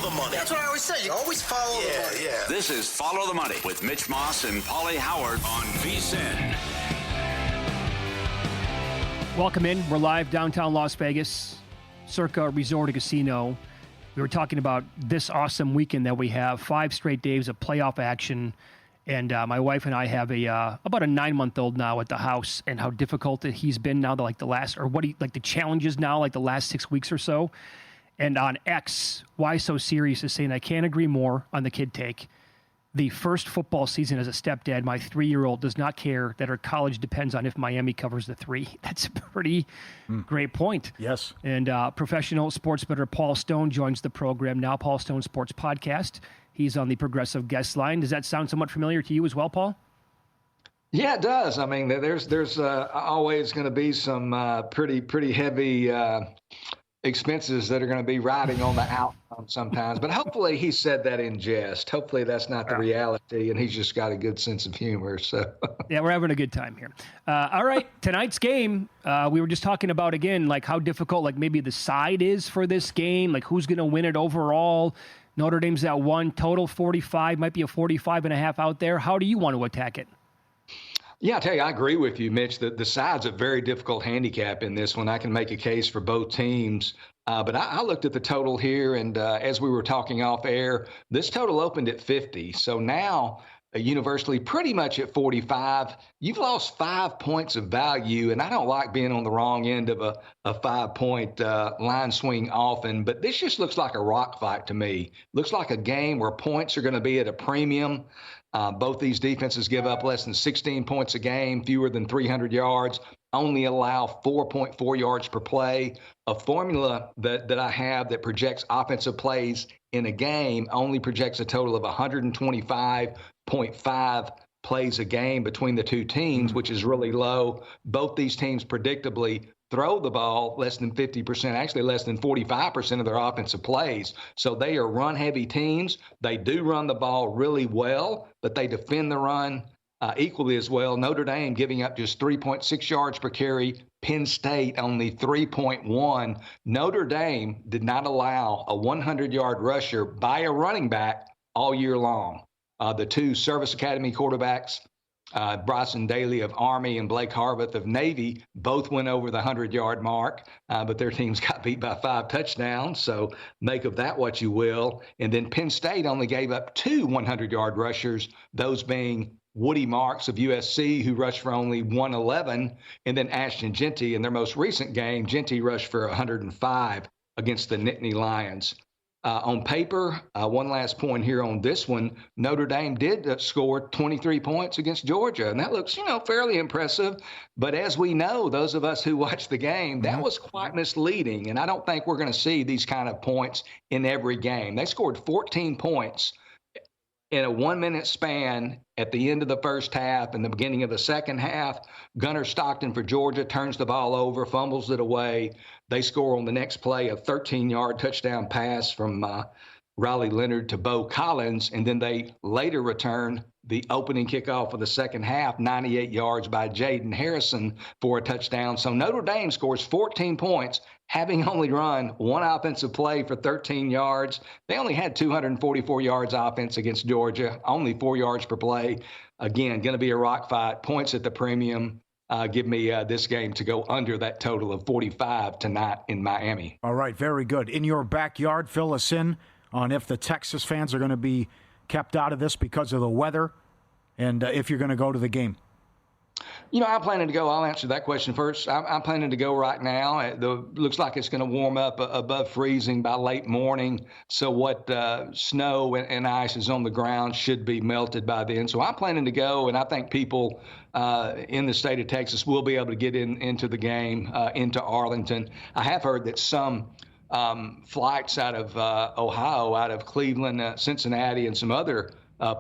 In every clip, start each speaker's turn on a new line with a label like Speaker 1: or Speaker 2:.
Speaker 1: the money.
Speaker 2: That's what I always say. You always follow the money.
Speaker 1: Yeah.
Speaker 3: This is Follow the Money with Mitch Moss and Pauly Howard on VSiN.
Speaker 4: Welcome in. We're live downtown Las Vegas, Circa Resort and Casino. We were talking about this awesome weekend that we have, 5 straight days of playoff action. And my wife and I have about a 9-month-old now at the house, and how difficult he's been now, the challenges now, like the last 6 weeks or so. And on X, Why So Serious is saying, I can't agree more on the kid take. The first football season as a stepdad, my 3-year-old does not care that her college depends on if Miami covers the 3. That's a pretty great point.
Speaker 5: Yes.
Speaker 4: And Professional Sports Bettor Paul Stone joins the program now, Paul Stone Sports Podcast. He's on the Progressive Guest Line. Does that sound somewhat familiar to you as well, Paul?
Speaker 6: Yeah, it does. I mean, there's always going to be some pretty heavy expenses that are going to be riding on the outcome sometimes. But hopefully he said that in jest. Hopefully that's not the reality, and he's just got a good sense of humor. So
Speaker 4: yeah, we're having a good time here. All right, tonight's game, we were just talking about, again, like how difficult like maybe the side is for this game, like who's going to win it overall. Notre Dame's at 1, total 45, might be a 45.5 out there. How do you want to attack it?
Speaker 6: Yeah, I tell you, I agree with you, Mitch. The side's a very difficult handicap in this one. I can make a case for both teams. But I looked at the total here, and as we were talking off air, this total opened at 50. So now, universally, pretty much at 45. You've lost 5 points of value, and I don't like being on the wrong end of a 5-point line swing often, but this just looks like a rock fight to me. Looks like a game where points are going to be at a premium. Both these defenses give up less than 16 points a game, fewer than 300 yards, only allow 4.4 yards per play. A formula that I have that projects offensive plays in a game only projects a total of 125.5 plays a game between the two teams, which is really low. Both these teams predictably throw the ball less than 50%, actually less than 45% of their offensive plays. So they are run-heavy teams. They do run the ball really well, but they defend the run equally as well. Notre Dame giving up just 3.6 yards per carry. Penn State only 3.1. Notre Dame did not allow a 100-yard rusher by a running back all year long. The two Service Academy quarterbacks, Bryson Daly of Army and Blake Harveth of Navy, both went over the 100-yard mark, but their teams got beat by 5 touchdowns, so make of that what you will. And then Penn State only gave up 2 100-yard rushers, those being Woody Marks of USC, who rushed for only 111, and then Ashton Jeanty in their most recent game. Jeanty rushed for 105 against the Nittany Lions. On paper, one last point here on this one, Notre Dame did score 23 points against Georgia, and that looks, fairly impressive. But as we know, those of us who watched the game, that was quite misleading, and I don't think we're going to see these kind of points in every game. They scored 14 points in a 1-minute span at the end of the first half and the beginning of the second half. Gunnar Stockton for Georgia turns the ball over, fumbles it away. They score on the next play a 13-yard touchdown pass from Riley Leonard to Bo Collins, and then they later return the opening kickoff of the second half, 98 yards by Jaden Harrison for a touchdown. So Notre Dame scores 14 points, having only run one offensive play for 13 yards. They only had 244 yards offense against Georgia, only 4 yards per play. Again, going to be a rock fight, points at the premium. Give me this game to go under that total of 45 tonight in Miami.
Speaker 5: All right, very good. In your backyard, fill us in on if the Texas fans are going to be kept out of this because of the weather, and if you're going to go to the game.
Speaker 6: I'm planning to go. I'll answer that question first. I'm planning to go right now. It looks like it's going to warm up above freezing by late morning. So what snow and ice is on the ground should be melted by then. So I'm planning to go, and I think people in the state of Texas will be able to get into the game, into Arlington. I have heard that some flights out of Ohio, out of Cleveland, Cincinnati, and some other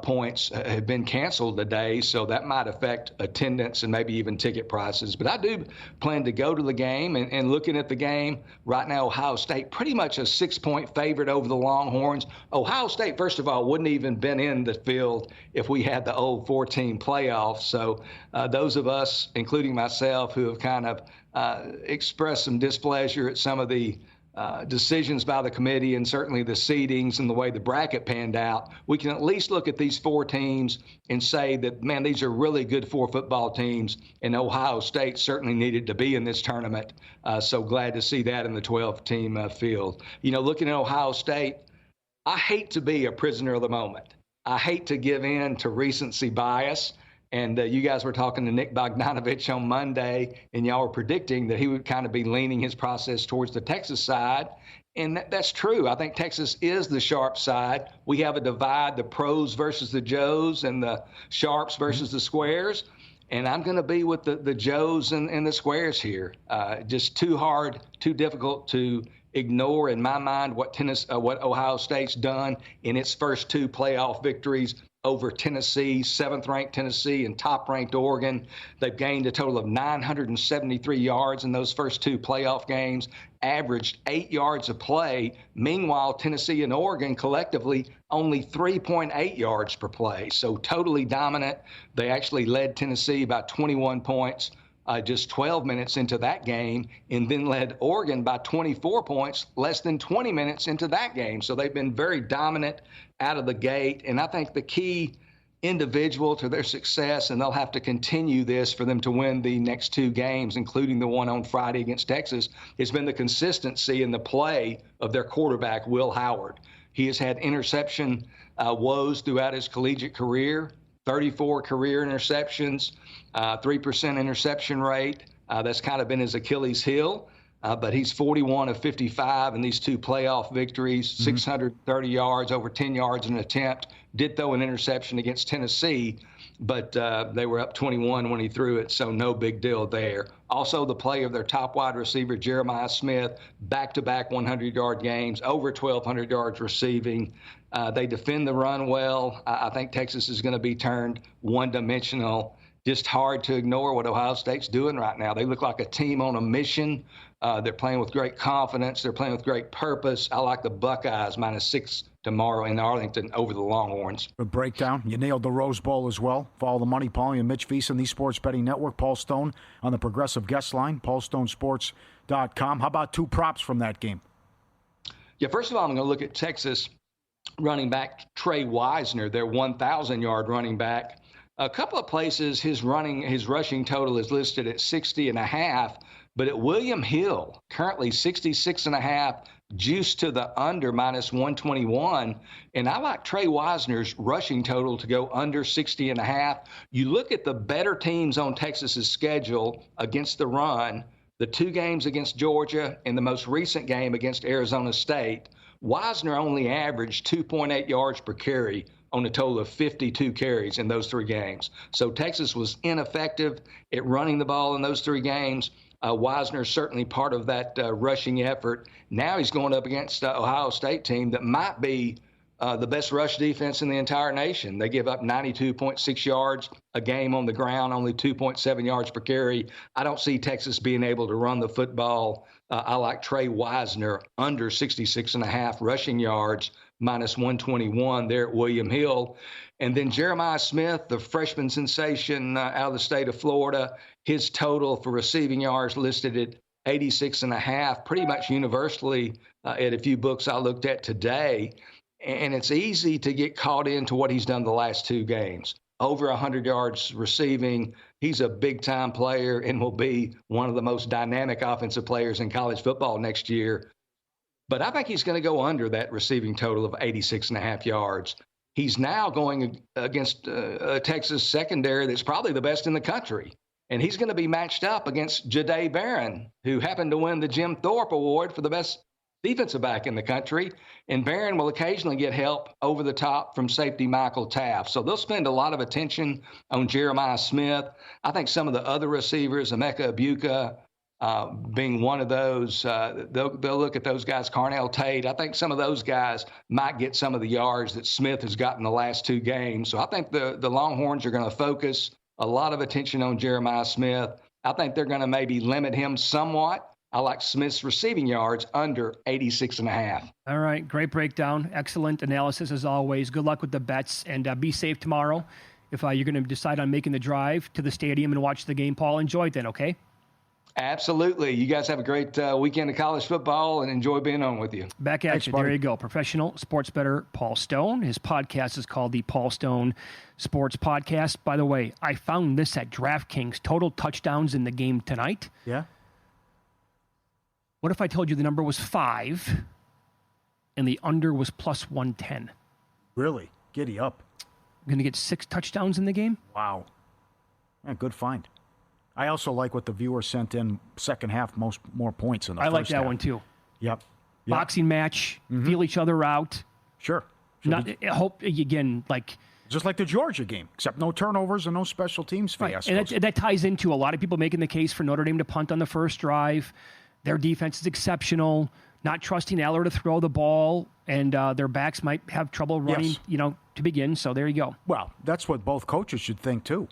Speaker 6: points have been canceled today, so that might affect attendance and maybe even ticket prices. But I do plan to go to the game, and looking at the game right now, Ohio State pretty much a 6-point favorite over the Longhorns. Ohio State, first of all, wouldn't even been in the field if we had the old 14 playoffs. So those of us, including myself, who have kind of expressed some displeasure at some of the decisions by the committee and certainly the seedings and the way the bracket panned out, we can at least look at these 4 teams and say that, man, these are really good 4 football teams, and Ohio State certainly needed to be in this tournament. So glad to see that in the 12-team field. Looking at Ohio State, I hate to be a prisoner of the moment. I hate to give in to recency bias. And you guys were talking to Nick Bogdanovich on Monday, and y'all were predicting that he would kind of be leaning his process towards the Texas side. And that's true. I think Texas is the sharp side. We have a divide, the pros versus the Joes and the sharps versus the squares. And I'm going to be with the Joes and the squares here. Just too hard, too difficult to ignore, in my mind, what Ohio State's done in its first 2 playoff victories over Tennessee, 7th-ranked Tennessee, and top-ranked Oregon. They've gained a total of 973 yards in those first 2 playoff games, averaged 8 yards a play. Meanwhile, Tennessee and Oregon collectively only 3.8 yards per play, so totally dominant. They actually led Tennessee by 21 points just 12 minutes into that game, and then led Oregon by 24 points less than 20 minutes into that game. So they've been very dominant out of the gate, and I think the key individual to their success, and they'll have to continue this for them to win the next 2 games, including the one on Friday against Texas, has been the consistency in the play of their quarterback, Will Howard. He has had interception woes throughout his collegiate career, 34 career interceptions, 3% interception rate. That's kind of been his Achilles heel. But he's 41 of 55 in these 2 playoff victories, 630 yards, over 10 yards an attempt. Did throw an interception against Tennessee, but they were up 21 when he threw it, so no big deal there. Also, the play of their top wide receiver, Jeremiah Smith, back-to-back 100-yard games, over 1,200 yards receiving. They defend the run well. I think Texas is going to be turned one-dimensional. Just hard to ignore what Ohio State's doing right now. They look like a team on a mission. They're playing with great confidence. They're playing with great purpose. I like the Buckeyes -6 tomorrow in Arlington over the Longhorns.
Speaker 5: A breakdown. You nailed the Rose Bowl as well. Follow the money, Pauly and Mitch Visa, the Sports Betting Network. Paul Stone on the Progressive Guest Line, paulstonesports.com. How about 2 props from that game?
Speaker 6: Yeah, first of all, I'm going to look at Texas running back Trey Wisner, their 1,000-yard running back. A couple of places his rushing total is listed at 60.5, but at William Hill, currently 66.5, juiced to the under -121. And I like Trey Wisner's rushing total to go under 60.5. You look at the better teams on Texas's schedule against the run, the 2 games against Georgia and the most recent game against Arizona State. Wisner only averaged 2.8 yards per carry on a total of 52 carries in those 3 games. So Texas was ineffective at running the ball in those 3 games. Wisner is certainly part of that rushing effort. Now he's going up against Ohio State team that might be the best rush defense in the entire nation. They give up 92.6 yards a game on the ground, only 2.7 yards per carry. I don't see Texas being able to run the football. I like Trey Wisner under 66.5 rushing yards, -121 there at William Hill. And then Jeremiah Smith, the freshman sensation out of the state of Florida, his total for receiving yards listed at 86.5, pretty much universally at a few books I looked at today. And it's easy to get caught into what he's done the last 2 games. Over 100 yards receiving. He's a big-time player and will be one of the most dynamic offensive players in college football next year. But I think he's going to go under that receiving total of 86.5 yards. He's now going against a Texas secondary that's probably the best in the country. And he's going to be matched up against Jahdae Barron, who happened to win the Jim Thorpe Award for the best defensive back in the country. And Barron will occasionally get help over the top from safety Michael Taft. So they'll spend a lot of attention on Jeremiah Smith. I think some of the other receivers, Emeka Egbuka being one of those, they'll look at those guys, Carnell Tate. I think some of those guys might get some of the yards that Smith has gotten the last 2 games. So I think the Longhorns are going to focus a lot of attention on Jeremiah Smith. I think they're going to maybe limit him somewhat. I like Smith's receiving yards under 86.5.
Speaker 4: All right. Great breakdown. Excellent analysis as always. Good luck with the bets, and be safe tomorrow. If you're going to decide on making the drive to the stadium and watch the game, Paul, enjoy it then, okay?
Speaker 6: Absolutely. You guys have a great weekend of college football and enjoy being on with you.
Speaker 4: Back at you. There you go. Professional Sports Bettor, Paul Stone. His podcast is called the Paul Stone Sports Podcast. By the way, I found this at DraftKings. Total touchdowns in the game tonight.
Speaker 5: Yeah.
Speaker 4: What if I told you the number was 5 and the under was plus 110?
Speaker 5: Really? Giddy up.
Speaker 4: I'm going to get 6 touchdowns in the game?
Speaker 5: Wow. Yeah, good find. I also like what the viewer sent in second half, more points in the first half.
Speaker 4: I like that one too.
Speaker 5: Yep.
Speaker 4: Boxing match, feel each other out.
Speaker 5: Sure.
Speaker 4: Not hope again, like
Speaker 5: just like the Georgia game, except no turnovers and no special teams fiascos.
Speaker 4: Right. And that ties into a lot of people making the case for Notre Dame to punt on the first drive. Their defense is exceptional. Not trusting Aller to throw the ball, and their backs might have trouble running, to begin. So there you go.
Speaker 5: Well, that's what both coaches should think too.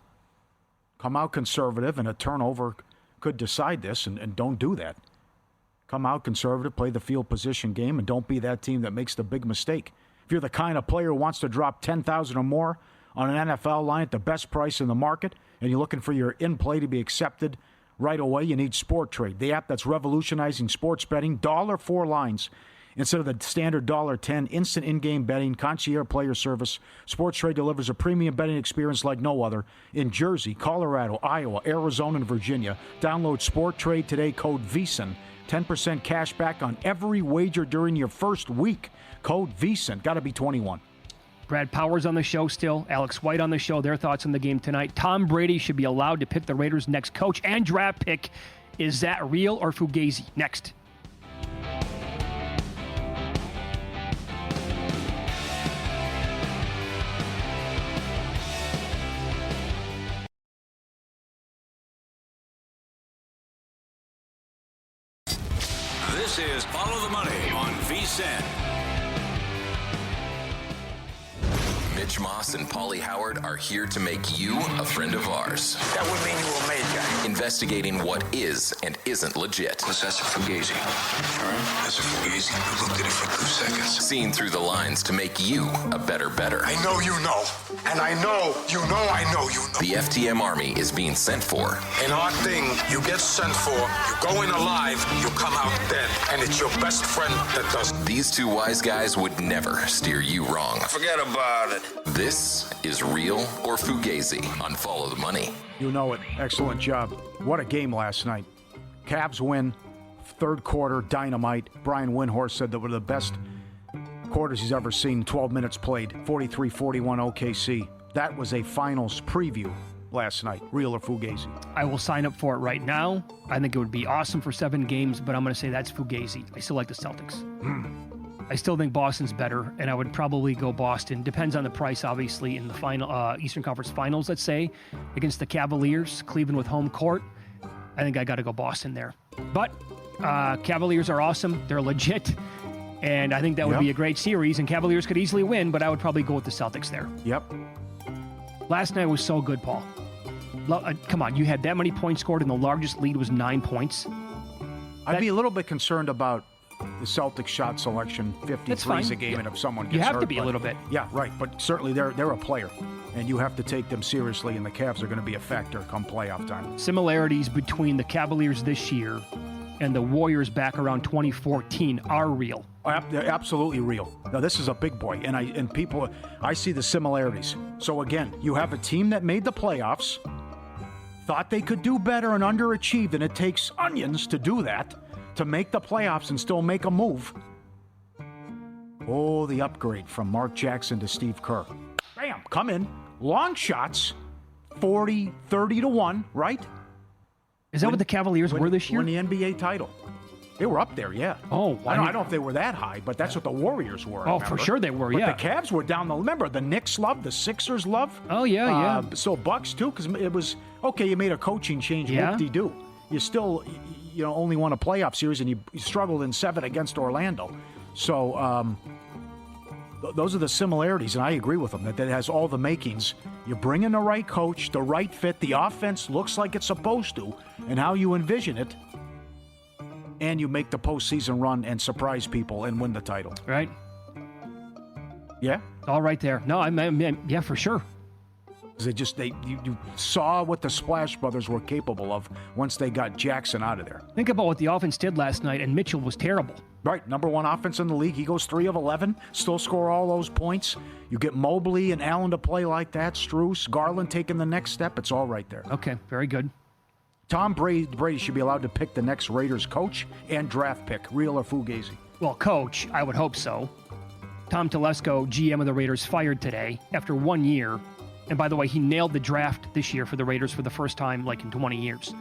Speaker 5: Come out conservative, and a turnover could decide this, and don't do that. Come out conservative, play the field position game, and don't be that team that makes the big mistake. If you're the kind of player who wants to drop $10,000 or more on an NFL line at the best price in the market, and you're looking for your in-play to be accepted right away, you need Sport Trade, the app that's revolutionizing sports betting. $4 lines instead of the standard $10, instant in-game betting, concierge player service. Sports Trade delivers a premium betting experience like no other in Jersey, Colorado, Iowa, Arizona, and Virginia. Download Sport Trade today, code VEASAN. 10% cash back on every wager during your first week. Code VEASAN. Got to be 21.
Speaker 4: Brad Powers on the show still. Alex White on the show. Their thoughts on the game tonight. Tom Brady should be allowed to pick the Raiders' next coach and draft pick. Is that real or fugazi? Next.
Speaker 3: This is Follow the Money on VSiN.
Speaker 1: Mitch Moss and Pauly Howard are here to make you a friend of ours.
Speaker 2: That would mean you were made guy.
Speaker 1: Investigating what is and isn't legit.
Speaker 2: That's a fugazi. All right? That's a fugazi. I looked at it for 2 seconds.
Speaker 1: Seeing through the lines to make you a better.
Speaker 2: I know you know. And I know you know I know you know.
Speaker 1: The FTM Army is being sent for.
Speaker 2: In our thing, you get sent for, you go in alive, you come out dead. And it's your best friend that does.
Speaker 1: These two wise guys would never steer you wrong.
Speaker 2: Forget about it.
Speaker 1: This is Real or Fugazi on Follow the Money.
Speaker 5: You know it. Excellent job. What a game last night. Cavs win. Third quarter, dynamite. Brian Windhorst said that were the best quarters he's ever seen. 12 minutes played. 43-41 OKC. That was a finals preview last night. Real or Fugazi?
Speaker 4: I will sign up for it right now. I think it would be awesome for 7 games, but I'm going to say that's Fugazi. I still like the Celtics. I still think Boston's better, and I would probably go Boston. Depends on the price, obviously, in the final Eastern Conference Finals, let's say, against the Cavaliers, Cleveland with home court. I think I got to go Boston there. But Cavaliers are awesome. They're legit, and I think that would be a great series, and Cavaliers could easily win, but I would probably go with the Celtics there.
Speaker 5: Yep.
Speaker 4: Last night was so good, Paul. Come on, you had that many points scored, and the largest lead was 9 points.
Speaker 5: I'd be a little bit concerned about the Celtics shot selection, 53s a game, and if someone gets hurt.
Speaker 4: You have to be a little bit.
Speaker 5: Yeah, right. But certainly they're a player, and you have to take them seriously, and the Cavs are going to be a factor come playoff time.
Speaker 4: Similarities between the Cavaliers this year and the Warriors back around 2014 are real.
Speaker 5: They're absolutely real. Now, this is a big boy, and I see the similarities. So, again, you have a team that made the playoffs, thought they could do better and underachieved, and it takes onions to do that, to make the playoffs and still make a move. Oh, the upgrade from Mark Jackson to Steve Kerr. Bam, come in. Long shots, 40, 30-1, right?
Speaker 4: Is that what the Cavaliers were this year?
Speaker 5: Win the NBA title. They were up there, yeah.
Speaker 4: Oh,
Speaker 5: I don't know if they were that high, but that's what the Warriors were.
Speaker 4: Oh, for sure they were,
Speaker 5: but
Speaker 4: yeah.
Speaker 5: the Cavs were down the. Remember, the Knicks love, the Sixers love.
Speaker 4: Oh, yeah.
Speaker 5: So Bucks too, because it was okay. You made a coaching change. Whoop-de-doo. You still, only won a playoff series, and you struggled in 7 against Orlando. So those are the similarities, and I agree with them that it has all the makings. You bring in the right coach, the right fit, the offense looks like it's supposed to, and how you envision it, and you make the postseason run and surprise people and win the title.
Speaker 4: Right.
Speaker 5: Yeah?
Speaker 4: All right there. No, yeah, for sure.
Speaker 5: You saw what the Splash Brothers were capable of once they got Jackson out of there.
Speaker 4: Think about what the offense did last night, and Mitchell was terrible.
Speaker 5: Right, number one offense in the league. He goes 3 of 11, still score all those points. You get Mobley and Allen to play like that, Strus, Garland taking the next step. It's all right there.
Speaker 4: Okay, very good.
Speaker 5: Tom Brady should be allowed to pick the next Raiders coach and draft pick, real or fugazi.
Speaker 4: Well, coach, I would hope so. Tom Telesco, GM of the Raiders, fired today after 1 year. And by the way, he nailed the draft this year for the Raiders for the first time like in 20 years.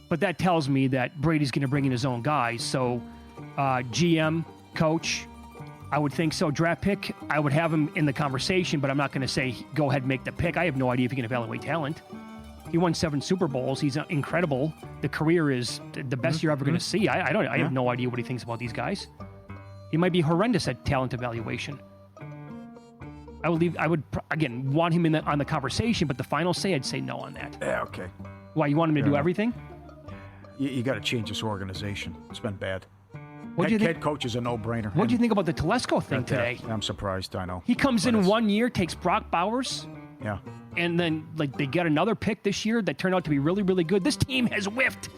Speaker 4: But that tells me that Brady's going to bring in his own guys. So GM, coach, I would think so. Draft pick, I would have him in the conversation, but I'm not going to say, go ahead and make the pick. I have no idea if he can evaluate talent. He won 7 Super Bowls. He's incredible. The career is the best you're ever going to see. I have no idea what he thinks about these guys. He might be horrendous at talent evaluation. I would again want him on the conversation, but the final say, I'd say no on that.
Speaker 5: Yeah, okay.
Speaker 4: Why, you want him to do everything?
Speaker 5: You got to change this organization. It's been bad. Head coach is a no-brainer.
Speaker 4: What do you think about the Telesco thing today?
Speaker 5: I'm surprised, I know.
Speaker 4: He comes in 1 year, takes Brock Bowers.
Speaker 5: Yeah.
Speaker 4: And then they get another pick this year that turned out to be really, really good. This team has whiffed,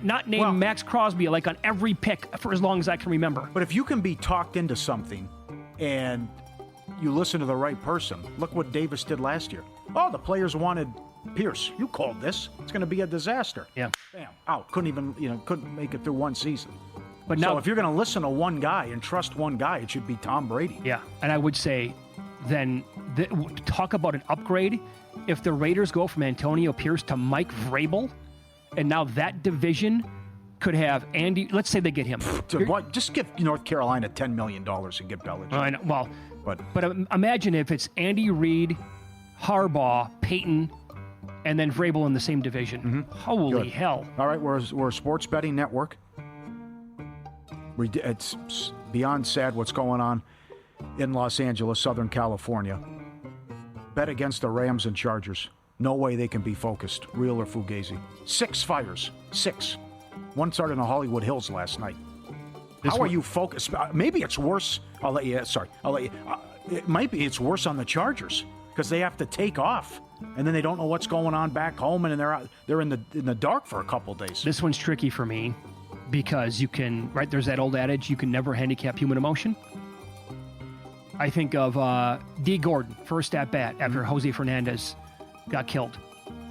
Speaker 4: not named Max Crosby, like on every pick for as long as I can remember.
Speaker 5: But if you can be talked into something and you listen to the right person, look what Davis did last year. Oh, the players wanted Pierce. You called this. It's going to be a disaster.
Speaker 4: Yeah.
Speaker 5: Bam. Out. Couldn't make it through one season.
Speaker 4: But now,
Speaker 5: so if you're going to listen to one guy and trust one guy, it should be Tom Brady.
Speaker 4: Yeah. And I would say then talk about an upgrade. If the Raiders go from Antonio Pierce to Mike Vrabel, and now that division could have Andy, let's say they get him.
Speaker 5: Just give North Carolina $10 million and get Belichick.
Speaker 4: I know. Well, but imagine if it's Andy Reid, Harbaugh, Peyton, and then Vrabel in the same division. Mm-hmm. Holy hell.
Speaker 5: All right, we're a sports betting network. It's beyond sad what's going on in Los Angeles, Southern California. Bet against the Rams and Chargers. No way they can be focused, real or fugazi. 6 fires. 6. One started in the Hollywood Hills last night. How are you focused? Maybe it's worse. I'll let you. It might be it's worse on the Chargers because they have to take off, and then they don't know what's going on back home, and they're in the dark for a couple days.
Speaker 4: This one's tricky for me because you can, right? There's that old adage, you can never handicap human emotion. I think of D. Gordon, first at bat after Jose Fernandez got killed.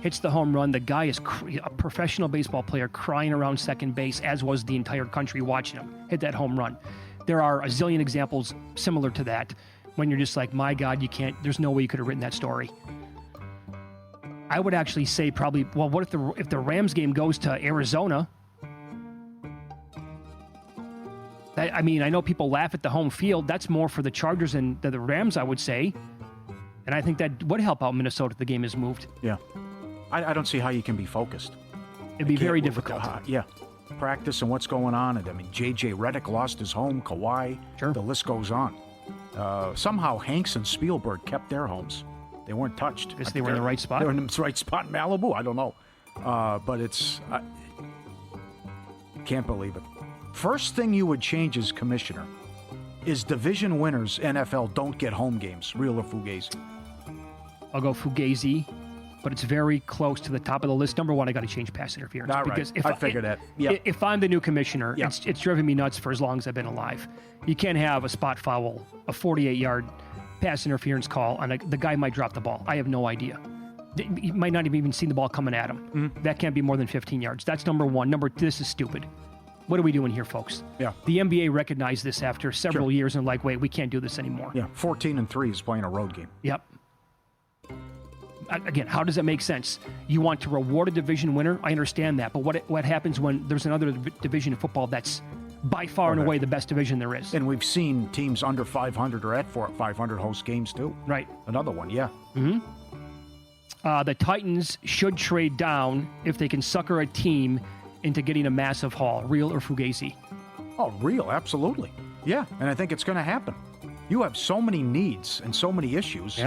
Speaker 4: Hits the home run. The guy is a professional baseball player crying around second base, as was the entire country watching him hit that home run. There are a zillion examples similar to that when you're just like, my God, you can't, there's no way you could have written that story. I would actually say probably, well, what if the Rams game goes to Arizona? I mean, I know people laugh at the home field. That's more for the Chargers than the Rams, I would say. And I think that would help out Minnesota if the game is moved.
Speaker 5: Yeah. I don't see how you can be focused.
Speaker 4: It'd be very difficult.
Speaker 5: Practice and what's going on. And I mean, J.J. Redick lost his home, Kawhi.
Speaker 4: Sure.
Speaker 5: The list goes on. Somehow Hanks and Spielberg kept their homes. They weren't touched.
Speaker 4: Guess they were in the right spot.
Speaker 5: They were in the right spot in Malibu. I don't know. But it's... can't believe it. First thing you would change as commissioner is division winners, NFL, don't get home games, real or fugazi.
Speaker 4: I'll go fugazi, but it's very close to the top of the list. Number one, I got to change pass interference.
Speaker 5: All
Speaker 4: because
Speaker 5: right. I figured that. Yep.
Speaker 4: If I'm the new commissioner, it's driven me nuts for as long as I've been alive. You can't have a spot foul, a 48-yard pass interference call, and the guy might drop the ball. I have no idea. He might not have even seen the ball coming at him. Mm-hmm. That can't be more than 15 yards. That's number one. Number two, this is stupid. What are we doing here, folks?
Speaker 5: Yeah.
Speaker 4: The NBA recognized this after several years and like, wait, we can't do this anymore.
Speaker 5: Yeah, 14-3 is playing a road game.
Speaker 4: Yep. Again, how does that make sense? You want to reward a division winner? I understand that. But what happens when there's another division of football that's by far and away the best division there is?
Speaker 5: And we've seen teams under 500 or at 500 host games too.
Speaker 4: Right.
Speaker 5: Another one, yeah.
Speaker 4: Mm-hmm. The Titans should trade down if they can sucker a team into getting a massive haul, real or fugazi.
Speaker 5: Oh, real, absolutely. Yeah, and I think it's going to happen. You have so many needs and so many issues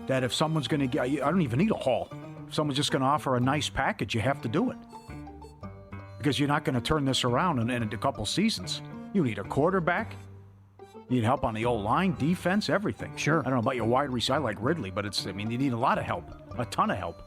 Speaker 5: that if someone's going to get, I don't even need a haul. If someone's just going to offer a nice package, you have to do it. Because you're not going to turn this around in a couple seasons. You need a quarterback. You need help on the O-line, defense, everything.
Speaker 4: Sure.
Speaker 5: I don't know about your wide receiver. I like Ridley, but you need a lot of help, a ton of help.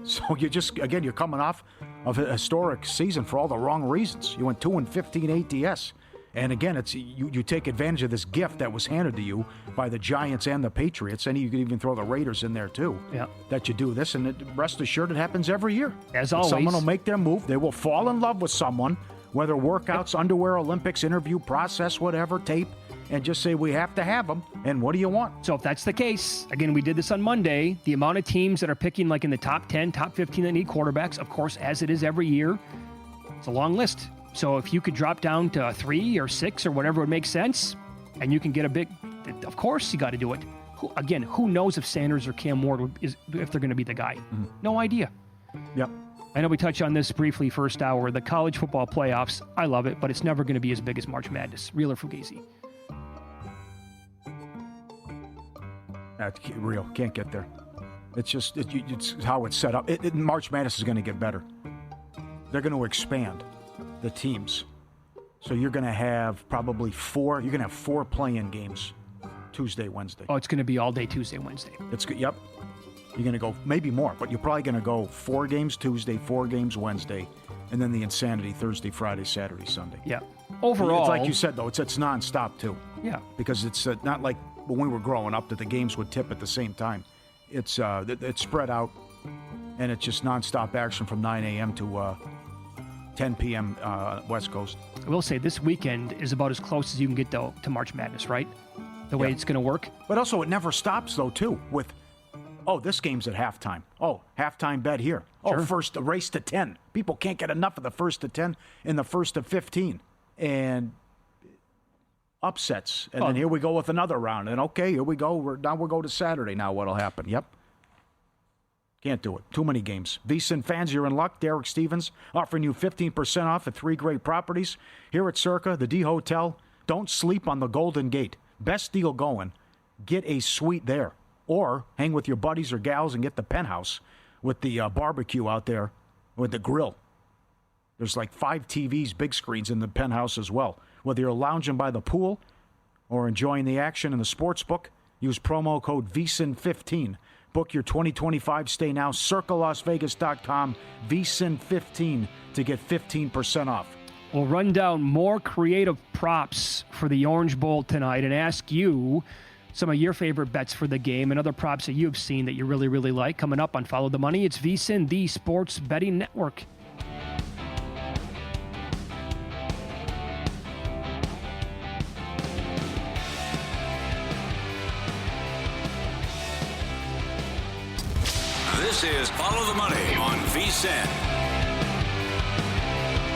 Speaker 5: So you're coming off of a historic season for all the wrong reasons. You went 2-15 ATS. And again, it's you take advantage of this gift that was handed to you by the Giants and the Patriots, and you can even throw the Raiders in there too.
Speaker 4: Yeah.
Speaker 5: That you do this, and rest assured it happens every year.
Speaker 4: As always.
Speaker 5: Someone will make their move. They will fall in love with someone, whether workouts, underwear, Olympics, interview process, whatever, tape, and just say we have to have them. And what do you want?
Speaker 4: So if that's the case, again, we did this on Monday, the amount of teams that are picking like in the top 10, top 15 that need quarterbacks, of course, as it is every year, it's a long list. So if you could drop down to 3 or 6 or whatever would make sense, and you can get a big, of course you got to do it. Who knows if Sanders or Cam Ward if they're going to be the guy? No idea.
Speaker 5: Yep.
Speaker 4: I know we touched on this briefly first hour. The college football playoffs, I love it, but it's never going to be as big as March Madness. Real or Fugazi?
Speaker 5: That's real. Can't get there. It's just it's how it's set up. March Madness is going to get better. They're going to expand the teams. So you're going to have probably 4. You're going to have 4 play-in games Tuesday, Wednesday.
Speaker 4: Oh, it's going to be all day Tuesday, Wednesday.
Speaker 5: It's good. Yep. You're going to go maybe more, but you're probably going to go 4 games Tuesday, 4 games Wednesday, and then the insanity Thursday, Friday, Saturday, Sunday.
Speaker 4: Yeah. Overall,
Speaker 5: it's like you said though, it's nonstop too.
Speaker 4: Yeah.
Speaker 5: Because it's not like when we were growing up that the games would tip at the same time. It's spread out, and it's just nonstop action from 9 a.m. to 10 p.m. West Coast. I
Speaker 4: will say this weekend is about as close as you can get to March Madness, right? The way it's going to work.
Speaker 5: But also it never stops though too with, this game's at halftime. Oh, halftime bet here.
Speaker 4: Sure.
Speaker 5: First race to 10. People can't get enough of the first to 10 and the first to 15. And upsets. And then here we go with another round. And okay, here we go. Now we'll go to Saturday now. What'll happen? Yep. Can't do it. Too many games. VSiN fans, you're in luck. Derek Stevens offering you 15% off at 3 great properties. Here at Circa, the D Hotel. Don't sleep on the Golden Gate. Best deal going. Get a suite there. Or hang with your buddies or gals and get the penthouse with the barbecue out there with the grill. There's like 5 TVs, big screens in the penthouse as well. Whether you're lounging by the pool or enjoying the action in the sports book, use promo code VSiN15. Book your 2025 stay now. CircaLasVegas.com, VSiN15 to get 15% off.
Speaker 4: We'll run down more creative props for the Orange Bowl tonight and ask you some of your favorite bets for the game and other props that you've seen that you really, really like. Coming up on Follow the Money, it's VSiN, the Sports Betting Network.
Speaker 3: This is Follow the Money on VSiN.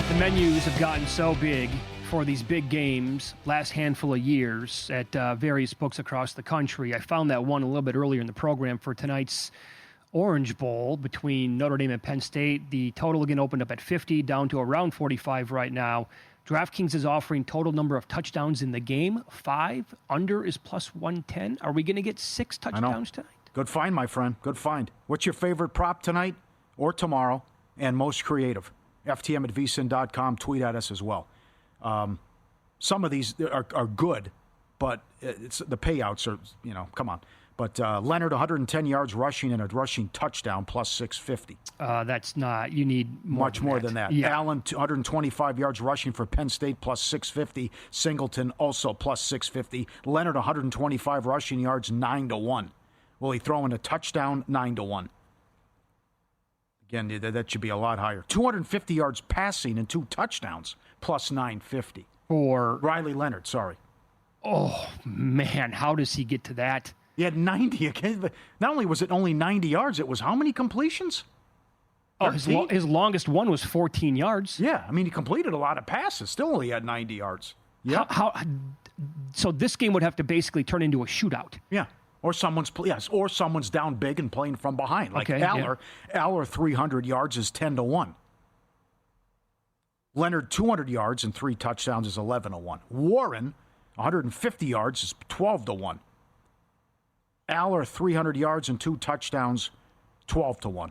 Speaker 4: The menus have gotten so big for these big games last handful of years at various books across the country. I found that one a little bit earlier in the program for tonight's Orange Bowl between Notre Dame and Penn State. The total again opened up at 50, down to around 45 right now. DraftKings is offering total number of touchdowns in the game, 5. Under is plus 110. Are we going to get 6 touchdowns tonight?
Speaker 5: Good find, my friend. Good find. What's your favorite prop tonight or tomorrow and most creative? FTM at VSiN.com. Tweet at us as well. Some of these are good, but it's the payouts are, come on. But Leonard, 110 yards rushing and a rushing touchdown, plus 650.
Speaker 4: That's not, you need
Speaker 5: much more than that.
Speaker 4: Yeah.
Speaker 5: Allen, 125 yards rushing for Penn State, plus 650. Singleton, also plus 650. Leonard, 125 rushing yards, 9-1. Will he throw in a touchdown? 9-1. Again, that should be a lot higher. 250 yards passing and 2 touchdowns, plus 950.
Speaker 4: For
Speaker 5: Riley Leonard, sorry.
Speaker 4: Oh, man, how does he get to that?
Speaker 5: He had 90. Not only was it only 90 yards, it was how many completions?
Speaker 4: Oh, his longest one was 14 yards.
Speaker 5: Yeah, I mean, he completed a lot of passes. Still only had 90 yards.
Speaker 4: Yeah. So this game would have to basically turn into a shootout.
Speaker 5: Yeah. Or someone's down big and playing from behind. Like Aller. Yeah. Aller, 300 yards is 10-1. Leonard, 200 yards and 3 touchdowns is 11-1. Warren, 150 yards is 12-1. Aller, 300 yards and 2 touchdowns, 12-1.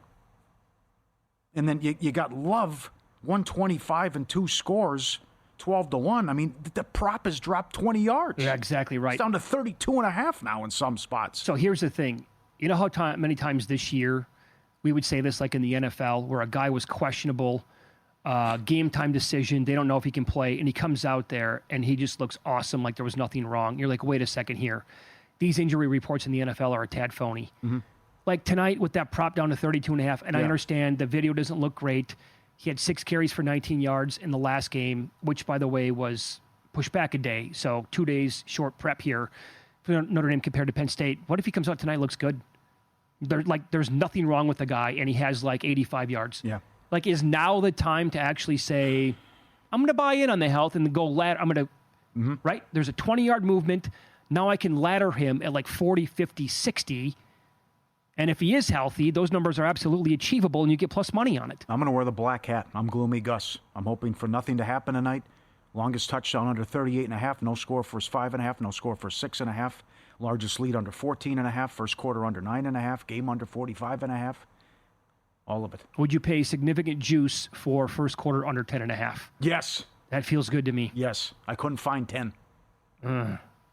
Speaker 5: And then you got Love, 125 and 2 scores, 12-1. I mean, the prop has dropped 20 yards.
Speaker 4: Yeah, exactly right.
Speaker 5: It's down to 32.5 now in some spots.
Speaker 4: So here's the thing. You know how many times this year we would say this, like in the NFL, where a guy was questionable, game time decision, they don't know if he can play, and he comes out there and he just looks awesome, like there was nothing wrong. You're like, wait a second here. These injury reports in the NFL are a tad phony.
Speaker 5: Mm-hmm.
Speaker 4: Like tonight with that prop down to 32.5, and I understand the video doesn't look great. He had 6 carries for 19 yards in the last game, which, by the way, was pushed back a day. So 2 days short prep here for Notre Dame compared to Penn State. What if he comes out tonight, looks good? There's nothing wrong with the guy, and he has like 85 yards.
Speaker 5: Yeah.
Speaker 4: Like, is now the time to actually say, I'm going to buy in on the health and go ladder. I'm going to, right? There's a 20-yard movement. Now I can ladder him at like 40, 50, 60. And if he is healthy, those numbers are absolutely achievable, and you get plus money on it.
Speaker 5: I'm going to wear the black hat. I'm Gloomy Gus. I'm hoping for nothing to happen tonight. Longest touchdown under 38.5. No score for 5.5. No score for 6.5. Largest lead under 14.5. First quarter under 9.5. Game under 45.5. All of it.
Speaker 4: Would you pay significant juice for first quarter under 10.5?
Speaker 5: Yes.
Speaker 4: That feels good to me.
Speaker 5: Yes. I couldn't find 10.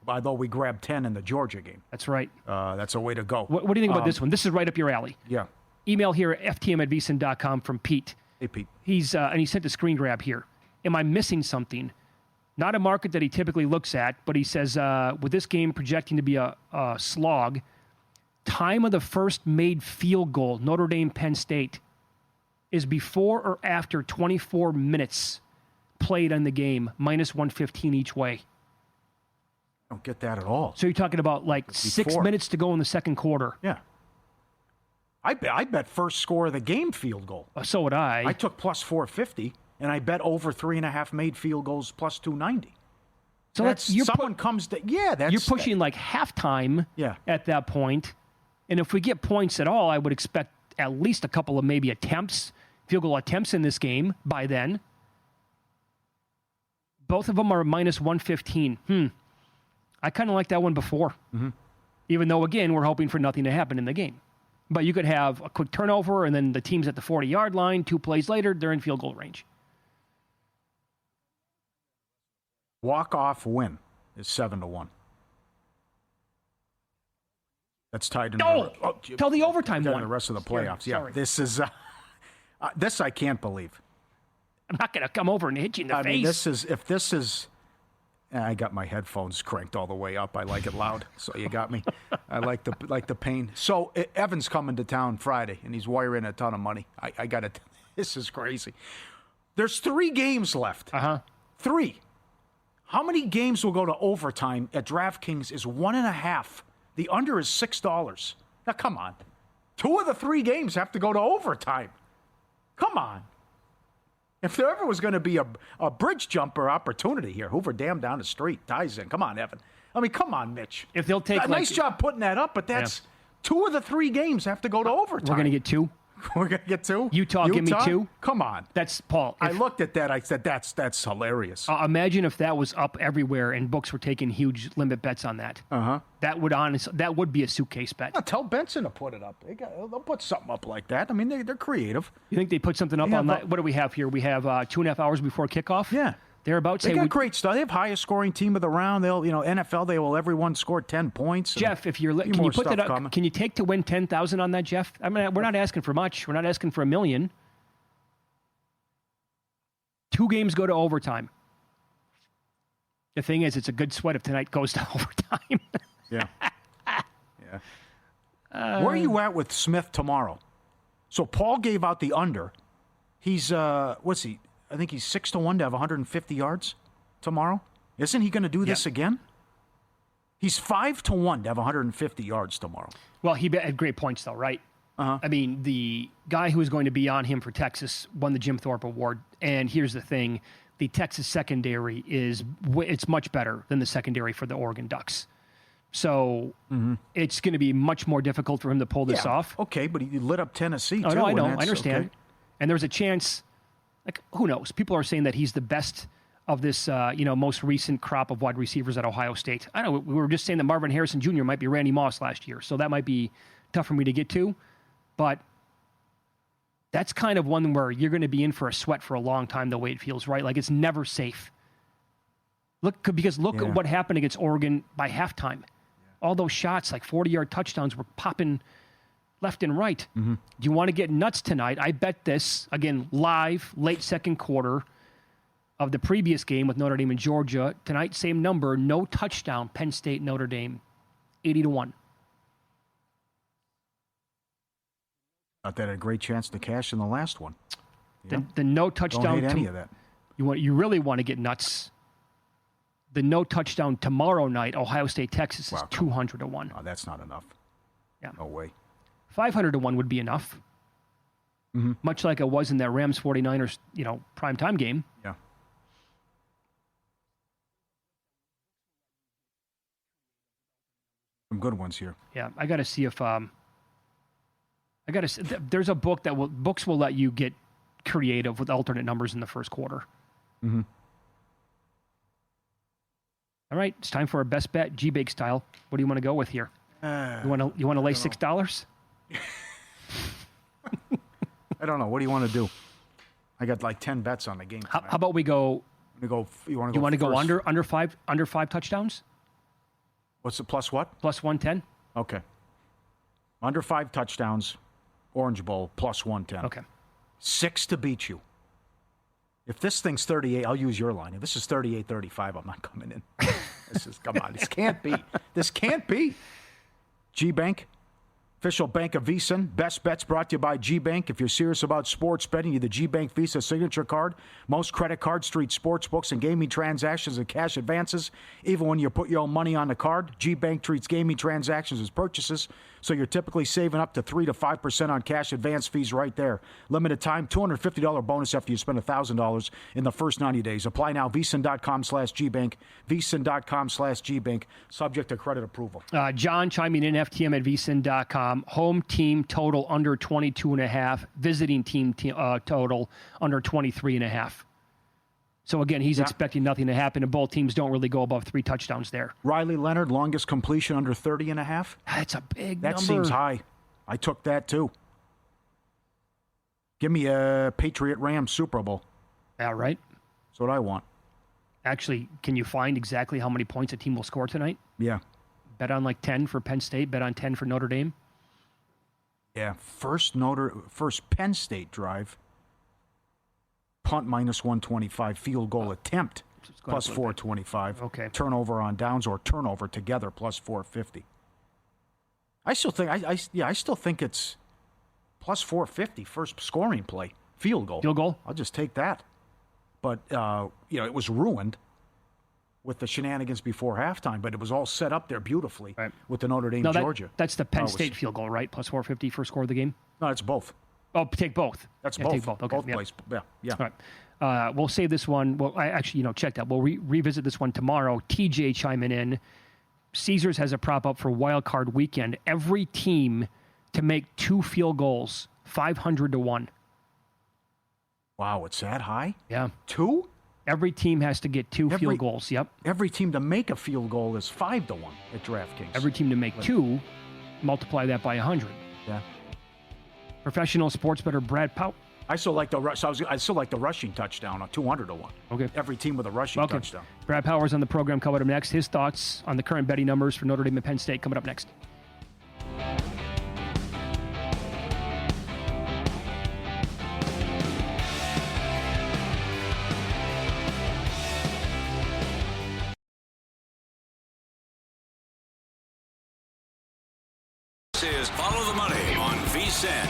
Speaker 5: Although we grabbed 10 in the Georgia game.
Speaker 4: That's right.
Speaker 5: That's a way to go.
Speaker 4: What do you think about this one? This is right up your alley.
Speaker 5: Yeah.
Speaker 4: Email here at ftm@vsin.com from Pete.
Speaker 5: Hey, Pete.
Speaker 4: And he sent a screen grab here. Am I missing something? Not a market that he typically looks at, but he says, with this game projecting to be a slog, time of the first made field goal, Notre Dame, Penn State, is before or after 24 minutes played on the game, minus 115 each way.
Speaker 5: I don't get that at all.
Speaker 4: So you're talking about like 6 minutes to go in the second quarter.
Speaker 5: Yeah. I bet first score of the game field goal.
Speaker 4: So would I.
Speaker 5: I took plus 450, and I bet over 3.5 made field goals plus 290.
Speaker 4: So you're pushing like halftime at that point. And if we get points at all, I would expect at least a couple of maybe field goal attempts in this game by then. Both of them are minus 115. I kind of like that one before. Even though, again, we're hoping for nothing to happen in the game. But you could have a quick turnover, and then the team's at the 40-yard line. 2 plays later, they're in field goal range.
Speaker 5: Walk-off win is 7-1. That's tied into
Speaker 4: tell the overtime one.
Speaker 5: The rest of the playoffs.
Speaker 4: Sorry.
Speaker 5: Yeah, this is this I can't believe.
Speaker 4: I'm not going to come over and hit you in the face.
Speaker 5: I got my headphones cranked all the way up. I like it loud, so you got me. I like the pain. So Evan's coming to town Friday, and he's wiring a ton of money. I got it. This is crazy. There's 3 games left. 3. How many games will go to overtime at DraftKings is 1.5. The under is $6. Now, come on. 2 of the 3 games have to go to overtime. Come on. If there ever was going to be a bridge jumper opportunity here, Hoover Dam down the street, ties in. Come on, Evan. I mean, come on, Mitch.
Speaker 4: If they'll take
Speaker 5: nice job putting that up, but that's 2 of the 3 games have to go to overtime.
Speaker 4: We're going to get 2.
Speaker 5: We're going to get 2?
Speaker 4: Utah, give me 2?
Speaker 5: Come on.
Speaker 4: That's, Paul.
Speaker 5: I looked at that. I said, that's hilarious.
Speaker 4: Imagine if that was up everywhere and books were taking huge limit bets on that. That would be a suitcase bet.
Speaker 5: Tell Benson to put it up. They'll put something up like that. I mean, they're creative.
Speaker 4: You think they put something up on that? What do we have here? We have 2.5 hours before kickoff?
Speaker 5: Yeah.
Speaker 4: They're about to
Speaker 5: They got great stuff. They have highest scoring team of the round. They'll, NFL, they will everyone score 10 points.
Speaker 4: Jeff, can you put that up? Coming. Can you take to win 10,000 on that, Jeff? I mean, we're not asking for much. We're not asking for $1 million. 2 games go to overtime. The thing is, it's a good sweat if tonight goes to overtime.
Speaker 5: Yeah. Where are you at with Smith tomorrow? So Paul gave out the under. He's what's he? I think he's 6-1 to have 150 yards tomorrow. Isn't he going to do this again? He's 5-1 to have 150 yards tomorrow.
Speaker 4: Well, he had great points, though, right? I mean, the guy who was going to be on him for Texas won the Jim Thorpe Award. And here's the thing. The Texas secondary it's much better than the secondary for the Oregon Ducks. So it's going to be much more difficult for him to pull this off.
Speaker 5: Okay, but he lit up Tennessee, too.
Speaker 4: No, I know. I understand. Okay. And there's a chance, who knows? People are saying that he's the best of this, most recent crop of wide receivers at Ohio State. I know we were just saying that Marvin Harrison Jr. might be Randy Moss last year, so that might be tough for me to get to. But that's kind of one where you're going to be in for a sweat for a long time, the way it feels, right? Like, it's never safe. Because look at what happened against Oregon by halftime. All those shots, like 40-yard touchdowns, were popping left and right. Do you want to get nuts tonight? I bet this, again, live, late second quarter of the previous game with Notre Dame and Georgia. Tonight, same number, no touchdown, Penn State, Notre Dame, 80-1.
Speaker 5: Thought that had a great chance to cash in the last one. Yeah.
Speaker 4: The no touchdown.
Speaker 5: Don't hate any of that.
Speaker 4: You really want to get nuts. The no touchdown tomorrow night, Ohio State, Texas is 200-1.
Speaker 5: Oh, that's not enough.
Speaker 4: Yeah.
Speaker 5: No way.
Speaker 4: 500-1 would be enough. Much like it was in that Rams 49ers, primetime game.
Speaker 5: Yeah. Some good ones here.
Speaker 4: Yeah, I got to see if there's a book books will let you get creative with alternate numbers in the first quarter. All right, it's time for our best bet, G-Bake style. What do you want to go with here? You want to lay $6?
Speaker 5: I don't know. What do you want to do? I got like 10 bets on the game.
Speaker 4: How about we go?
Speaker 5: You want
Speaker 4: to go
Speaker 5: first?
Speaker 4: under five touchdowns?
Speaker 5: What's the plus what?
Speaker 4: Plus 110.
Speaker 5: Okay. Under 5 touchdowns, Orange Bowl plus 110.
Speaker 4: Okay.
Speaker 5: 6 to beat you. If this thing's 38, I'll use your line. If this is 38-35, I'm not coming in. Come on. This can't be. This can't be. G-Bank, official bank of VSiN. Best bets brought to you by G-Bank. If you're serious about sports betting, you need the G-Bank Visa signature card. Most credit card, street sports books, and gaming transactions and cash advances. Even when you put your own money on the card, G-Bank treats gaming transactions as purchases. So you're typically saving up to 3 to 5% on cash advance fees right there. Limited time, $250 bonus after you spend $1,000 in the first 90 days. Apply now, VSiN.com/GBank, VSiN.com/GBank, subject to credit approval.
Speaker 4: John chiming in, FTM at VSiN.com. Home team total under 22.5. Visiting team total under 23.5. So, again, he's expecting nothing to happen, and both teams don't really go above 3 touchdowns there.
Speaker 5: Riley Leonard, longest completion under 30.5.
Speaker 4: That's a big
Speaker 5: number. That seems high. I took that, too. Give me a Patriot Rams Super Bowl.
Speaker 4: Yeah, right.
Speaker 5: That's what I want.
Speaker 4: Actually, can you find exactly how many points a team will score tonight?
Speaker 5: Yeah.
Speaker 4: Bet on like 10 for Penn State. Bet on 10 for Notre Dame.
Speaker 5: Yeah, first Penn State drive. Punt minus 125, field goal attempt plus 425.
Speaker 4: Okay.
Speaker 5: Turnover on downs or turnover together plus 450. I still think it's plus 450 first scoring play, field goal.
Speaker 4: Field goal?
Speaker 5: I'll just take that. But it was ruined with the shenanigans before halftime, but it was all set up there beautifully with the Notre Dame Georgia.
Speaker 4: That's the Penn State field goal, right? Plus 450 first score of the game?
Speaker 5: No, it's both.
Speaker 4: Oh, take both.
Speaker 5: That's
Speaker 4: both.
Speaker 5: both.
Speaker 4: Take both. Okay.
Speaker 5: Both plays. Yeah.
Speaker 4: All right. We'll save this one. Well, I actually, check that. We'll revisit this one tomorrow. TJ chiming in. Caesars has a prop up for Wild Card Weekend. Every team to make 2 field goals, 500-1.
Speaker 5: Wow, it's that high?
Speaker 4: Yeah.
Speaker 5: 2?
Speaker 4: Every team has to get 2 field goals. Yep.
Speaker 5: Every team to make a field goal is 5-1 at DraftKings.
Speaker 4: Every team to make 2, multiply that by 100.
Speaker 5: Yeah.
Speaker 4: Professional Sports Bettor Brad Powell.
Speaker 5: I still like the rushing touchdown on 200-1.
Speaker 4: Okay.
Speaker 5: Every team with a rushing touchdown.
Speaker 4: Brad Powers on the program coming up next. His thoughts on the current betting numbers for Notre Dame and Penn State coming up next.
Speaker 3: This is Follow the Money on VSiN.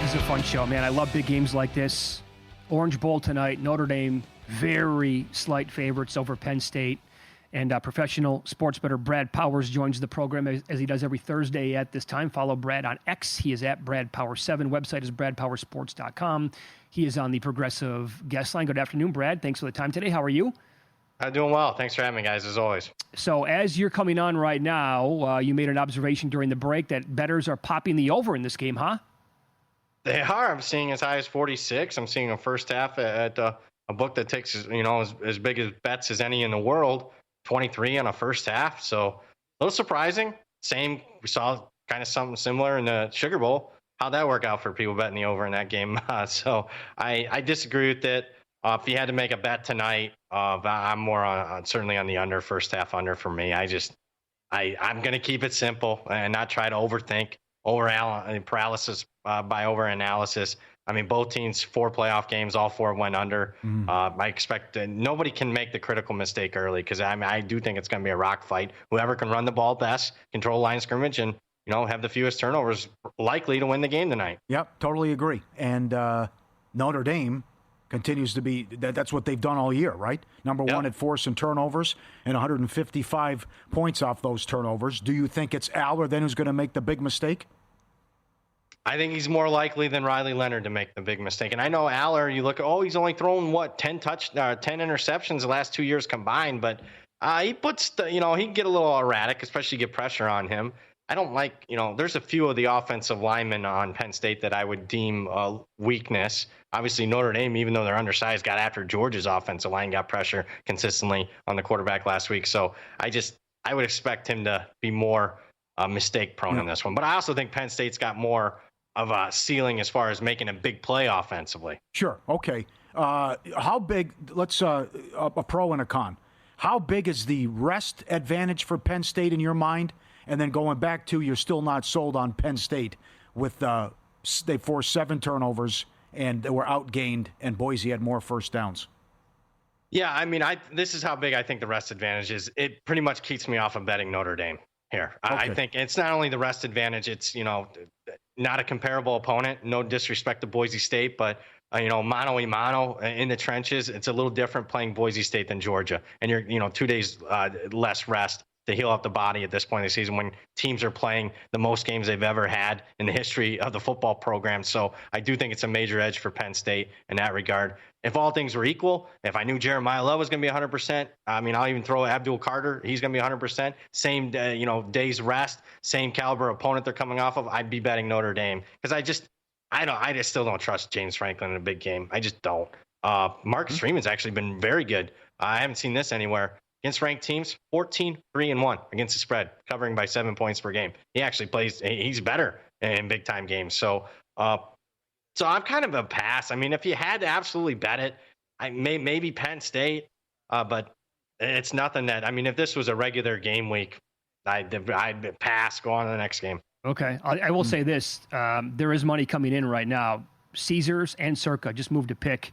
Speaker 4: This is a fun show, man. I love big games like this. Orange Bowl tonight. Notre Dame, very slight favorites over Penn State. And Professional Sports Bettor Brad Powers joins the program as he does every Thursday at this time. Follow Brad on X. He is at BradPower7. Website is BradPowersports.com. He is on the Progressive guest line. Good afternoon, Brad. Thanks for the time today. How are you?
Speaker 7: I'm doing well. Thanks for having me, guys, as always.
Speaker 4: So as you're coming on right now, you made an observation during the break that bettors are popping the over in this game, huh?
Speaker 7: They are. I'm seeing as high as 46. I'm seeing a first half at a book that takes as big as bets as any in the world, 23 on a first half. So a little surprising. We saw kind of something similar in the Sugar Bowl. How'd that work out for people betting the over in that game? So I disagree with it. If you had to make a bet tonight, I'm more on certainly on the under, first half under for me. I'm going to keep it simple and not try to overthink, paralysis by overanalysis. I mean, both teams, 4 playoff games, all 4 went under. I expect nobody can make the critical mistake early because I do think it's going to be a rock fight. Whoever can run the ball best, control line of scrimmage, and have the fewest turnovers, likely to win the game tonight.
Speaker 5: Yep, totally agree. And Notre Dame continues to be, that's what they've done all year, right? Number one at forcing turnovers and 155 points off those turnovers. Do you think it's Aller then who's going to make the big mistake?
Speaker 7: I think he's more likely than Riley Leonard to make the big mistake. And I know Aller, you look at, he's only thrown 10 interceptions the last 2 years combined, but he puts he'd get a little erratic, especially get pressure on him. I don't like, there's a few of the offensive linemen on Penn State that I would deem a weakness. Obviously, Notre Dame, even though they're undersized, got after Georgia's offensive line, got pressure consistently on the quarterback last week. So I would expect him to be more mistake prone in this one. But I also think Penn State's got more of a ceiling as far as making a big play offensively.
Speaker 5: Sure. Okay. How big, let's a pro and a con. How big is the rest advantage for Penn State in your mind? And then going back to, you're still not sold on Penn State with they forced 7 turnovers and they were outgained, and Boise had more first downs.
Speaker 7: Yeah, I mean, this is how big I think the rest advantage is. It pretty much keeps me off of betting Notre Dame here. Okay. I think it's not only the rest advantage, it's, not a comparable opponent. No disrespect to Boise State, but, mano a mano in the trenches, it's a little different playing Boise State than Georgia. And you're, 2 days less rest to heal up the body at this point in the season when teams are playing the most games they've ever had in the history of the football program. So I do think it's a major edge for Penn State in that regard. If all things were equal, if I knew Jeremiah Love was going to be 100%, I'll even throw Abdul Carter. He's going to be 100%. Same, days rest, same caliber opponent they're coming off of. I'd be betting Notre Dame because I just still don't trust James Franklin in a big game. I just don't. Marcus Freeman's actually been very good. I haven't seen this anywhere. Against ranked teams, 14-3-1 against the spread, covering by 7 points per game. He actually plays, he's better in big-time games. So I'm kind of a pass. I mean, if you had to absolutely bet it, maybe Penn State, but it's nothing that, if this was a regular game week, I'd pass, go on to the next game.
Speaker 4: Okay. I will say this. There is money coming in right now. Caesars and Circa just moved a pick.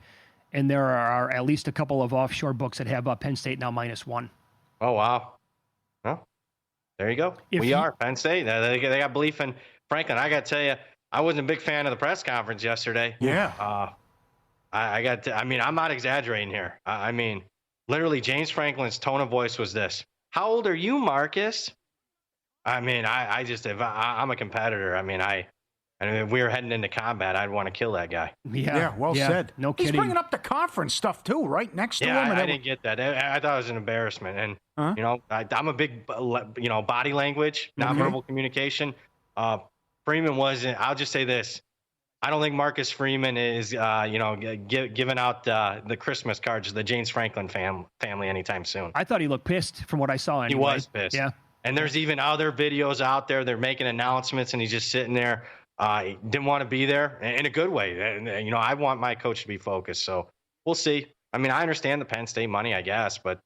Speaker 4: And there are at least a couple of offshore books that have Penn State now -1.
Speaker 7: Oh, wow. Well, there you go. We are Penn State. They got belief in Franklin. I got to tell you, I wasn't a big fan of the press conference yesterday.
Speaker 5: Yeah.
Speaker 7: I'm not exaggerating here. Literally James Franklin's tone of voice was this. How old are you, Marcus? I'm a competitor. If we were heading into combat, I'd want to kill that guy.
Speaker 5: Yeah, well said.
Speaker 4: No kidding.
Speaker 5: He's bringing up the conference stuff too, right next to him.
Speaker 7: I didn't get that. I thought it was an embarrassment. And I'm a big, body language, nonverbal communication. Freeman wasn't. I'll just say this: I don't think Marcus Freeman is, giving out the Christmas cards to the James Franklin family anytime soon.
Speaker 4: I thought he looked pissed from what I saw. Anyway.
Speaker 7: He was pissed. Yeah. And there's even other videos out there. They're making announcements, and he's just sitting there. He didn't want to be there in a good way. And, I want my coach to be focused. So we'll see. I understand the Penn State money, I guess. But,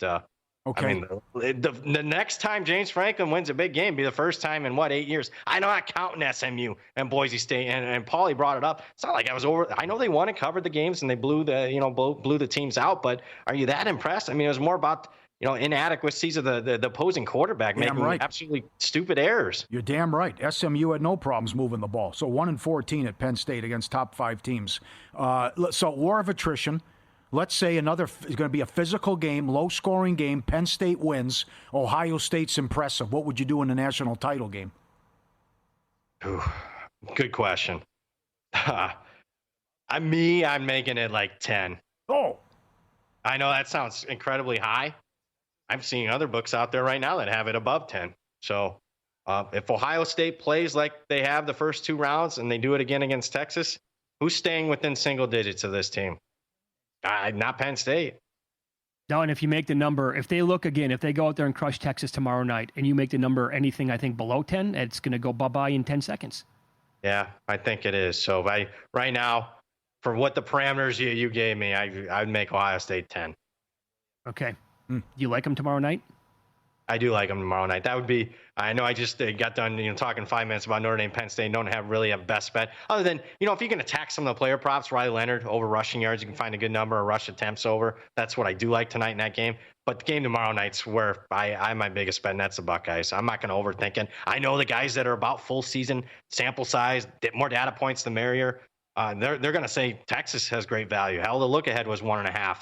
Speaker 5: okay.
Speaker 7: The next time James Franklin wins a big game, be the first time in, 8 years? I know I'm counting SMU and Boise State. And Pauly brought it up. It's not like I was over. I know they won and covered the games, and they blew the teams out. But are you that impressed? It was more about – inadequacies of the opposing quarterback making absolutely stupid errors.
Speaker 5: You're damn right. SMU had no problems moving the ball. So 1-14 at Penn State against top 5 teams. So war of attrition. Let's say is going to be a physical game, low-scoring game. Penn State wins. Ohio State's impressive. What would you do in the national title game?
Speaker 7: Ooh, good question. I'm making it like 10.
Speaker 5: Oh.
Speaker 7: I know that sounds incredibly high. I'm seeing other books out there right now that have it above 10. So if Ohio State plays like they have the first 2 rounds and they do it again against Texas, who's staying within single digits of this team? Not Penn State.
Speaker 4: No, and if you make the number, if they go out there and crush Texas tomorrow night and you make the number anything, I think, below 10, it's going to go bye-bye in 10 seconds.
Speaker 7: Yeah, I think it is. So right now, for what the parameters you gave me, I'd make Ohio State 10.
Speaker 4: Okay. Do you like them tomorrow night?
Speaker 7: I do like them tomorrow night. That would be. I know I just got done, talking 5 minutes about Notre Dame, Penn State. Don't have really a best bet other than, if you can attack some of the player props, Riley Leonard over rushing yards, you can find a good number of rush attempts over. That's what I do like tonight in that game. But the game tomorrow night's where I'm my biggest bet, and that's the Buckeyes. I'm not going to overthink it. I know the guys that are about full season sample size, more data points, the merrier. They're going to say Texas has great value. Hell, the look ahead was 1.5.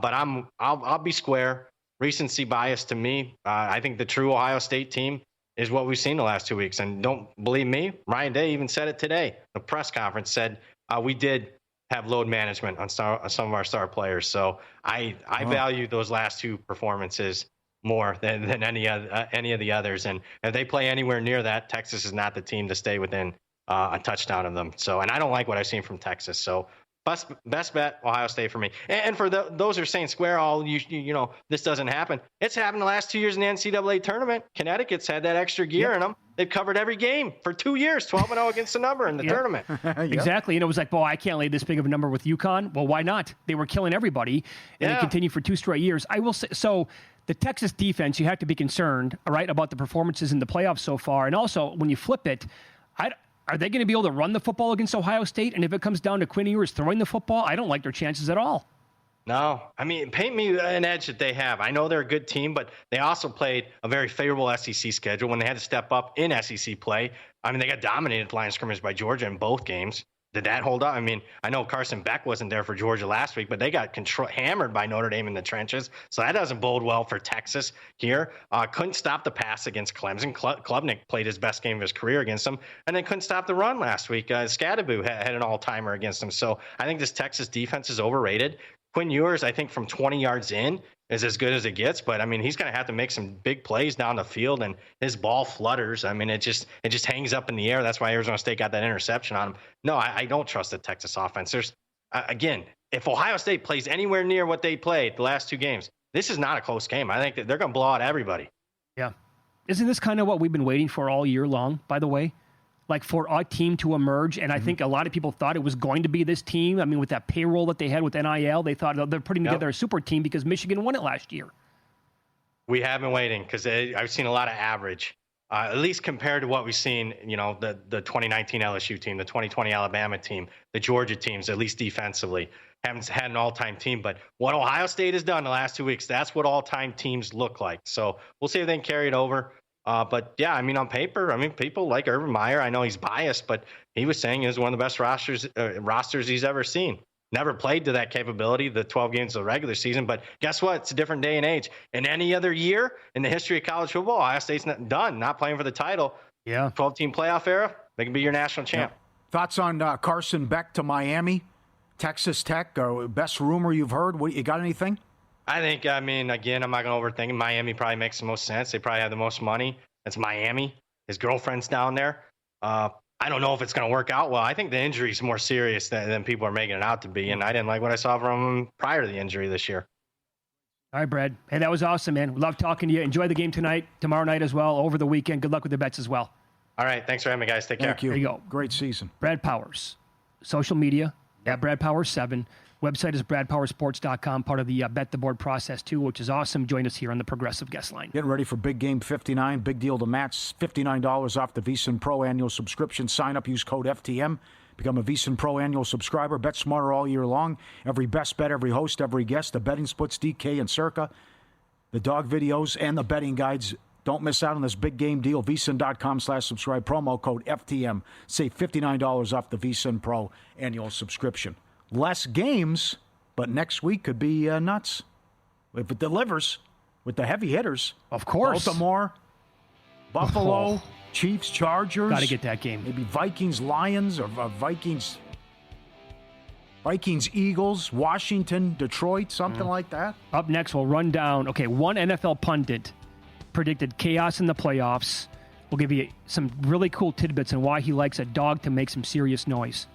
Speaker 7: But I'll be square. Recency bias to me. I think the true Ohio State team is what we've seen the last 2 weeks. And don't believe me, Ryan Day even said it today. The press conference said we did have load management on some of our star players. So I value those last two performances more than any of the others. And if they play anywhere near that, Texas is not the team to stay within a touchdown of them. So, and I don't like what I've seen from Texas. So best bet, Ohio State for me. And for those who are saying square, this doesn't happen. It's happened the last 2 years in the NCAA tournament. Connecticut's had that extra gear in them. They've covered every game for 2 years, 12-0 against the number in the tournament.
Speaker 4: Exactly. And it was like, I can't lay this big of a number with UConn. Well, why not? They were killing everybody, and they continued for 2 straight years. I will say, so the Texas defense, you have to be concerned, all right, about the performances in the playoffs so far. And also, when you flip it, are they going to be able to run the football against Ohio State? And if it comes down to Quinn Ewers throwing the football, I don't like their chances at all. No. I mean, paint me an edge that they have. I know they're a good team, but they also played a very favorable SEC schedule when they had to step up in SEC play. I mean, they got dominated at line of scrimmage by Georgia in both games. Did that hold up? I mean, I know Carson Beck wasn't there for Georgia last week, but they got hammered by Notre Dame in the trenches. So that doesn't bode well for Texas here. Couldn't stop the pass against Clemson. Klubnik played his best game of his career against them, and then couldn't stop the run last week. Scadaboo had an all-timer against them. So I think this Texas defense is overrated. Quinn Ewers, I think from 20 yards in, is as good as it gets, but I mean, he's going to have to make some big plays down the field, and his ball flutters. I mean, it just hangs up in the air. That's why Arizona State got that interception on him. No, I don't trust the Texas offense. There's again, if Ohio State plays anywhere near what they played the last 2 games, this is not a close game. I think that they're going to blow out everybody. Yeah. Isn't this kind of what we've been waiting for all year long, by the way? Like for a team to emerge, and I think a lot of people thought it was going to be this team. I mean, with that payroll that they had with NIL, they thought they're putting together a super team because Michigan won it last year. We have been waiting because I've seen a lot of average, at least compared to what we've seen, the 2019 LSU team, the 2020 Alabama team, the Georgia teams, at least defensively. Haven't had an all-time team, but what Ohio State has done the last 2 weeks, that's what all-time teams look like. So we'll see if they can carry it over. But yeah, I mean, on paper, people like Urban Meyer. I know he's biased, but he was saying it was one of the best rosters he's ever seen. Never played to that capability, the 12 games of the regular season. But guess what? It's a different day and age. In any other year in the history of college football, Ohio State's not playing for the title. Yeah. 12-team playoff era, they can be your national champ. Yeah.
Speaker 5: Thoughts on Carson Beck to Miami, Texas Tech? Best rumor you've heard? You got anything?
Speaker 7: Again, I'm not going to overthink it. Miami probably makes the most sense. They probably have the most money. It's Miami. His girlfriend's down there. I don't know if it's going to work out well. I think the injury is more serious than people are making it out to be, and I didn't like what I saw from him prior to the injury this year. All right, Brad. Hey, that was awesome, man. Love talking to you. Enjoy the game tonight, tomorrow night as well, over the weekend. Good luck with the bets as well. All right. Thanks for having me, guys. Take care.
Speaker 5: Thank you.
Speaker 4: There you go.
Speaker 5: Great season.
Speaker 4: Brad Powers. Social media, at Brad Powers 7. Website is bradpowersports.com, part of the Bet the Board process, too, which is awesome. Join us here on the Progressive Guest Line.
Speaker 5: Getting ready for Big Game 59. Big deal to match. $59 off the VSiN Pro annual subscription. Sign up, use code FTM. Become a VSiN Pro annual subscriber. Bet smarter all year long. Every best bet, every host, every guest. The betting splits, DK and Circa. The dog videos and the betting guides. Don't miss out on this big game deal. VSiN.com/subscribe. Promo code FTM. Save $59 off the VSiN Pro annual subscription. Less games, but next week could be nuts. If it delivers with the heavy hitters.
Speaker 4: Of course.
Speaker 5: Baltimore, Buffalo, Chiefs, Chargers.
Speaker 4: Got to get that game.
Speaker 5: Maybe Vikings, Lions, or Vikings, Eagles, Washington, Detroit, something like that.
Speaker 4: Up next, we'll run down. Okay, one NFL pundit predicted chaos in the playoffs. We'll give you some really cool tidbits on why he likes a dog to make some serious noise.